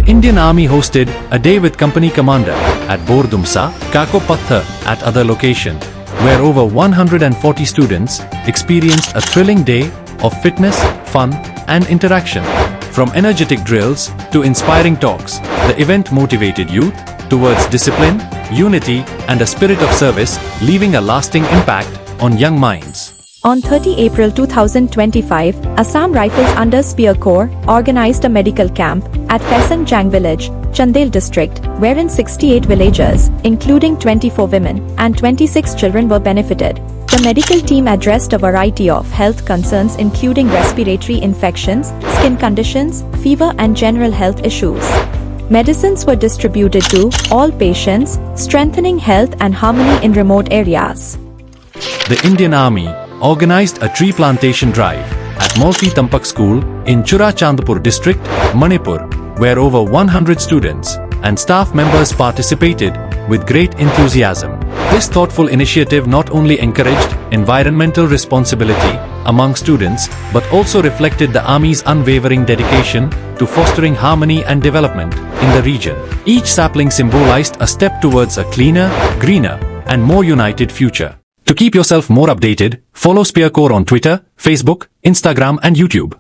Indian Army hosted a day with company commander at Bordumsa, Kako pathaar at other location, where over 140 students experienced a thrilling day of fitness, fun, and interaction. From energetic drills to inspiring talks, the event motivated youth towards discipline, unity, and a spirit of service, leaving a lasting impact on young minds. On 30 April 2025, Assam Rifles under Spear Corps organized a medical camp at Phaisang Jang village, Chandel District, wherein 68 villagers, including 24 women and 26 children were benefited. The medical team addressed a variety of health concerns including respiratory infections, skin conditions, fever and general health issues. Medicines were distributed to all patients, strengthening health and harmony in remote areas. The Indian Army organized a tree plantation drive at Molfi Tampak School in Chandel District, Manipur, where over 100 students and staff members participated with great enthusiasm. This thoughtful initiative not only encouraged environmental responsibility among students but also reflected the Army's unwavering dedication to fostering harmony and development in the region. Each sapling symbolized a step towards a cleaner, greener, and more united future. To keep yourself more updated, follow Spear Corps on Twitter, Facebook, Instagram, and YouTube.